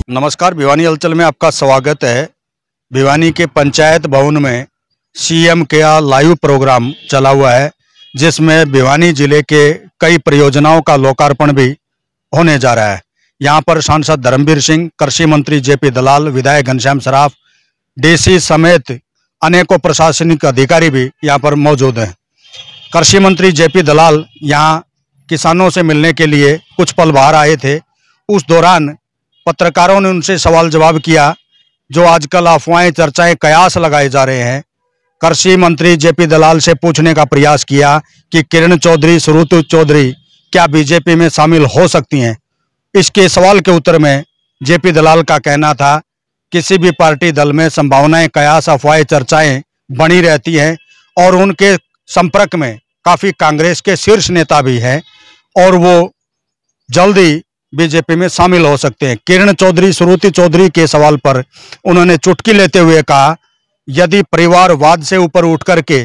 नमस्कार। भिवानी हलचल में आपका स्वागत है। भिवानी के पंचायत भवन में सीएम का लाइव प्रोग्राम चला हुआ है, जिसमें भिवानी जिले के कई परियोजनाओं का लोकार्पण भी होने जा रहा है। यहां पर सांसद धर्मवीर सिंह, कृषि मंत्री जेपी दलाल, विधायक घनश्याम सराफ, डीसी समेत अनेकों प्रशासनिक अधिकारी भी यहां पर मौजूद हैं। कृषि मंत्री जेपी दलाल यहां किसानों से मिलने के लिए कुछ पल बाहर आए थे। उस दौरान पत्रकारों ने उनसे सवाल जवाब किया। जो आजकल अफवाहें, चर्चाएं, कयास लगाए जा रहे हैं, कृषि मंत्री जेपी दलाल से पूछने का प्रयास किया कि किरण चौधरी, श्रुति चौधरी क्या बीजेपी में शामिल हो सकती हैं। इसके सवाल के उत्तर में जेपी दलाल का कहना था, किसी भी पार्टी दल में संभावनाएं, कयास, अफवाहें, चर्चाएं बनी रहती हैं और उनके संपर्क में काफी कांग्रेस के शीर्ष नेता भी हैं और वो जल्दी बीजेपी में शामिल हो सकते हैं। किरण चौधरी, श्रुति चौधरी के सवाल पर उन्होंने चुटकी लेते हुए कहा, यदि परिवारवाद से ऊपर उठ करके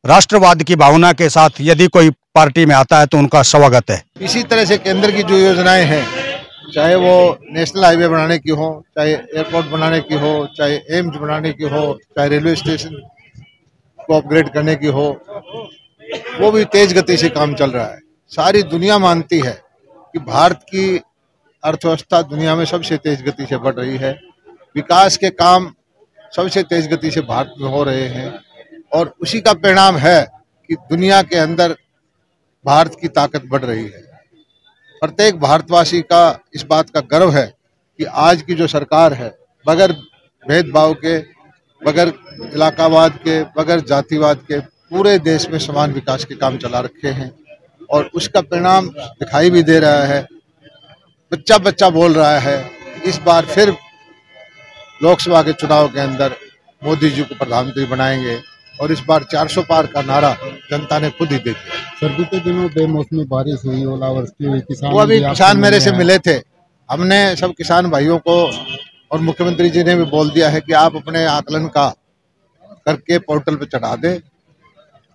राष्ट्रवाद की भावना के साथ यदि कोई पार्टी में आता है तो उनका स्वागत है। इसी तरह से केंद्र की जो योजनाएं हैं, चाहे वो नेशनल हाईवे बनाने की हो, चाहे एयरपोर्ट बनाने की हो, चाहे एम्स बनाने की हो, चाहे रेलवे स्टेशन को अपग्रेड करने की हो, वो भी तेज गति से काम चल रहा है। सारी दुनिया मानती है कि भारत की अर्थव्यवस्था दुनिया में सबसे तेज गति से बढ़ रही है। विकास के काम सबसे तेज गति से भारत में हो रहे हैं और उसी का परिणाम है कि दुनिया के अंदर भारत की ताकत बढ़ रही है। प्रत्येक भारतवासी का इस बात का गर्व है कि आज की जो सरकार है, बगैर भेदभाव के, बगैर इलाकावाद के, बगैर जातिवाद के पूरे देश में समान विकास के काम चला रखे हैं और उसका परिणाम दिखाई भी दे रहा है। बच्चा बच्चा बोल रहा है, इस बार फिर लोकसभा के चुनाव के अंदर मोदी जी को प्रधानमंत्री बनाएंगे और इस बार 400 पार का नारा जनता ने खुद ही दे दिया। सर्दी के दिनों बेमौसमी बारिश हुई, ओलावृष्टि हुई, किसान मेरे से मिले थे। हमने सब किसान भाइयों को और मुख्यमंत्री जी ने भी बोल दिया है कि आप अपने आकलन का करके पोर्टल पे चढ़ा दें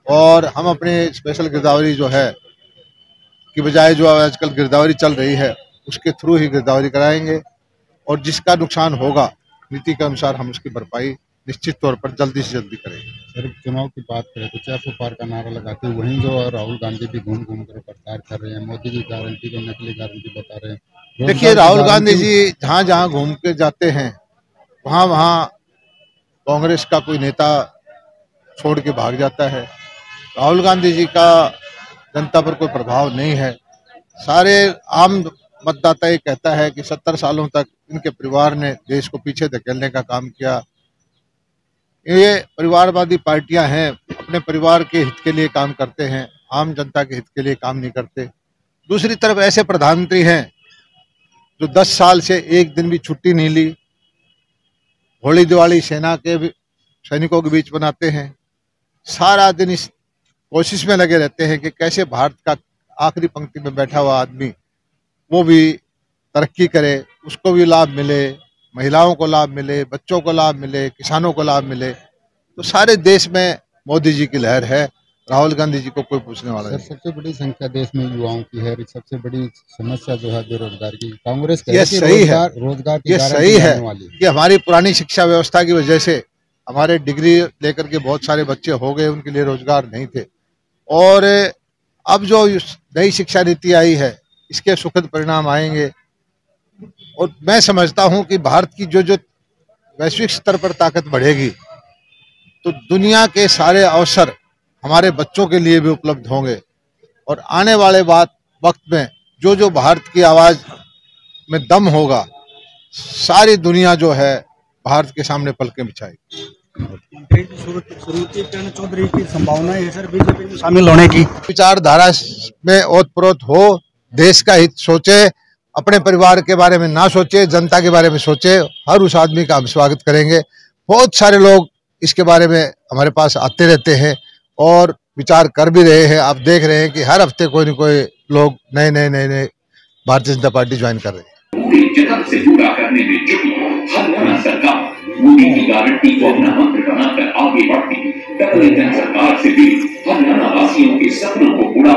और हम अपनी स्पेशल गिरदावरी जो है की बजाय जो आजकल गिरदावरी चल रही है उसके थ्रू ही गिरदावरी कराएंगे और जिसका नुकसान होगा नीति के अनुसार हम उसकी भरपाई निश्चित तौर पर जल्दी से जल्दी करेंगे। सर, चुनाव की बात करें तो 400 पार का नारा लगाते हैं, वहीं जो राहुल गांधी भी घूम घूम कर प्रचार कर रहे हैं, मोदी की गारंटी को नकली गारंटी बता रहे हैं। देखिए, राहुल गांधी जी जहाँ जहाँ घूम के जाते हैं वहाँ वहाँ कांग्रेस का कोई नेता छोड़ के भाग जाता है। राहुल गांधी जी का जनता पर कोई प्रभाव नहीं है। सारे आम मतदाता ये कहता है कि 70 सालों तक इनके परिवार ने देश को पीछे धकेलने का काम किया। ये परिवारवादी पार्टियां हैं, अपने परिवार के हित के लिए काम करते हैं, आम जनता के हित के लिए काम नहीं करते। दूसरी तरफ ऐसे प्रधानमंत्री हैं जो 10 साल से एक दिन भी छुट्टी नहीं ली, होली दिवाली सेना के सैनिकों के बीच बनाते हैं, सारा दिन इस कोशिश में लगे रहते हैं कि कैसे भारत का आखिरी पंक्ति में बैठा हुआ आदमी वो भी तरक्की करे, उसको भी लाभ मिले, महिलाओं को लाभ मिले, बच्चों को लाभ मिले, किसानों को लाभ मिले। तो सारे देश में मोदी जी की लहर है, राहुल गांधी जी को कोई पूछने वाला नहीं। सबसे बड़ी संख्या देश में युवाओं की है, सबसे बड़ी समस्या जो है बेरोजगार की। कांग्रेस ये सही है, रोजगार ये सही है कि हमारी पुरानी शिक्षा व्यवस्था की वजह से हमारे डिग्री लेकर के बहुत सारे बच्चे हो गए, उनके लिए रोजगार नहीं थे और अब जो नई शिक्षा नीति आई है इसके सुखद परिणाम आएंगे और मैं समझता हूं कि भारत की जो वैश्विक स्तर पर ताकत बढ़ेगी तो दुनिया के सारे अवसर हमारे बच्चों के लिए भी उपलब्ध होंगे और आने वाले वक्त में जो भारत की आवाज में दम होगा, सारी दुनिया जो है भारत के सामने पलकें बिछाएगी। किरण चौधरी की संभावना है सर बीजेपी में शामिल होने की। विचारधारा में ओतप्रोत हो, देश का हित सोचे, अपने परिवार के बारे में ना सोचे, जनता के बारे में सोचे, हर उस आदमी का हम स्वागत करेंगे। बहुत सारे लोग इसके बारे में हमारे पास आते रहते हैं और विचार कर भी रहे हैं। आप देख रहे हैं कि हर हफ्ते कोई न कोई लोग नए भारतीय जनता पार्टी ज्वाइन कर रहे हैं। मोदी की गारंटी को अपना मंत्र बनाकर आगे बढ़ती डबल इंजन सरकार से भी हरियाणा वासियों के सपनों को पूरा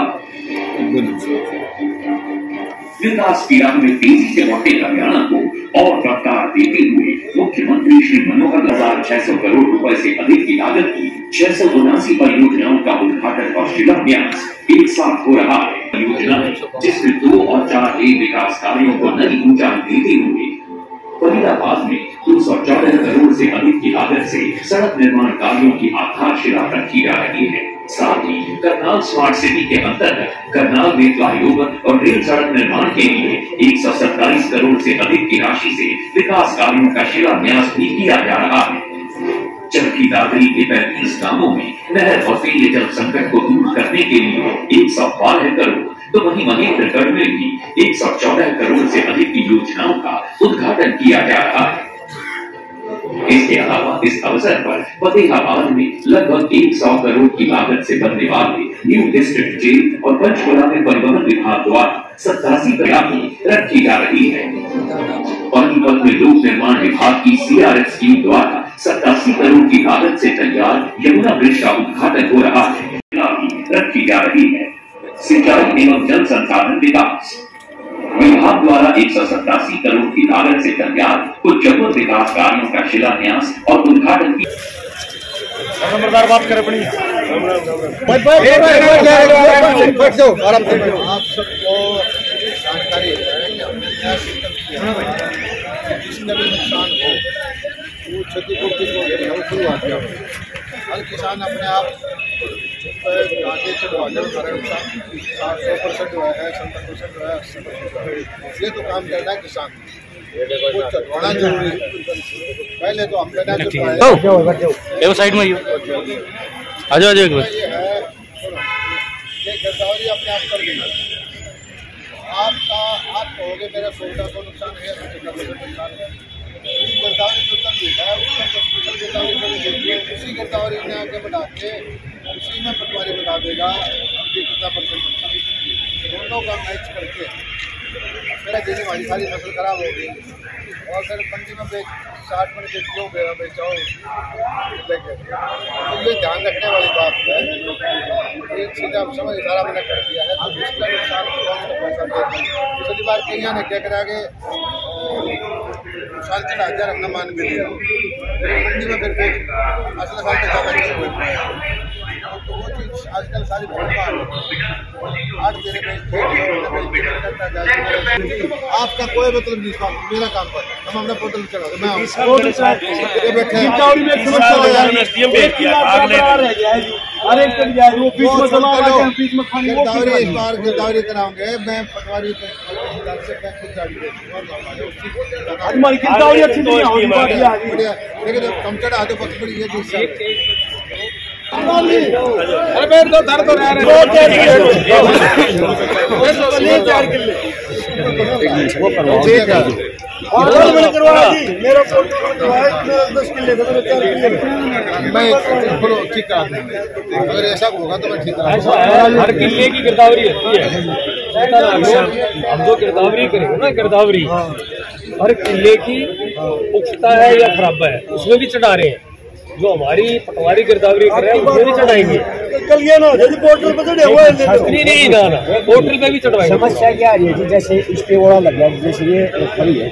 विकास की राह में तेजी से बढ़ते हरियाणा को और रफ्तार देते हुए मुख्यमंत्री श्री मनोहर 600 करोड़ रुपए से अधिक की लागत की 679 परियोजनाओं का उद्घाटन और शिलान्यास एक साथ हो रहा है। परियोजना जिसमें 2 और 4 लेन विकास कार्यों को नई ऊंचाई देते हुए फरीदाबाद में 214 करोड़ से अधिक की लागत से सड़क निर्माण कार्यों की आधारशिला रखी जा रही है। साथ ही करनाल स्मार्ट सिटी के अंतर्गत करनाल में फ्लाईओवर और रेल सड़क निर्माण के लिए 127 करोड़ से अधिक की राशि से विकास कार्यों का शिलान्यास भी किया जा रहा है। जबकि दादरी के 35 गांवों में नहर और पेयजल संकट को दूर करने के लिए 112 करोड़, तो वहीं महेंद्रगढ़ में भी 114 करोड़ से अधिक की योजनाओं का उद्घाटन किया जा रहा है। इसके अलावा इस अवसर पर फतेहाबाद में लगभग 100 करोड़ की लागत से बनने वाले न्यू डिस्ट्रिक्ट जेल और पंचकुला में परिवहन विभाग द्वारा 87 करोड़ रखी जा रही है। पानीपत में लोक निर्माण विभाग की CRS टीम द्वारा 87 करोड़ की लागत से तैयार यमुना ब्रिज का उद्घाटन हो रहा है, रखी जा रही है। सिंचाई एवं जल संसाधन विकास विभाग द्वारा 187 करोड़ की लागत से तैयार कुछ जगह विकास कार्यों का शिलान्यास और उद्घाटन की बात करें अपनी आप सबको जानकारी है जिसका भी नुकसान हो वो क्षतिपूर्ति को शुरुआत हर किसान अपने आप आगे चढ़वा नुकसान 100% जो है 70% जो है 80% ये तो काम करना है किसान को चढ़वाना जरूरी है। पहले तो हमने साइड में आ जाओ एक बार गिरदावरी अपने आप कर दी आपका आप कहोगे मेरा 16 को नुकसान है 70% नुकसान है। गिरदावरी जो कर दी है उसी गिरदावरी ने आगे बढ़ा के उसी में पटवारी बता देगा कितना % नुकसान, दोनों का मैच करके मेरा देने वाली सारी फसल खराब हो गई और फिर मंडी में 60 मन क्यों बेचाओ देखे तो ये ध्यान रखने वाली बात है। एक चीज़ आप समझ सारा मैंने कर दिया है तो इसका नुकसान कौन सा पैसा देते हैं। पिछली बार कहीं ने क्या करा के 4,500 हमने मान के दिया मंडी में फिर असल साल तक ज़्यादा तो वो चीज़ आजकल सारी आज आपका कोई मतलब नहीं मेरा काम पर हम अपना पोर्टल चला गिरदावरी कराओगे मैं पटवारी लेकिन कम चढ़ा दो पक्ष बड़ी है अरे बैठ दो धर तो रहे ठीक करा देंगे अगर ऐसा होगा तो मैं ठीक करा हर किले की गिरदावरी होती है। हम जो गिरदावरी करेंगे ना गिरदावरी हर किले की पुख्ता है या खराबा है उसमें भी चढ़ा रहे हैं। जो हमारी पटवारी गिरदावरी कर रहे हैं उसमें भी चढ़ाएंगे। कल ये ना पोर्टल पे चढ़े हुए नहीं ना पोर्टल पे भी चढ़वाएंगे। समस्या क्या आ रही है जैसे इस पे ओड़ा लग गया जैसे ये खड़ी है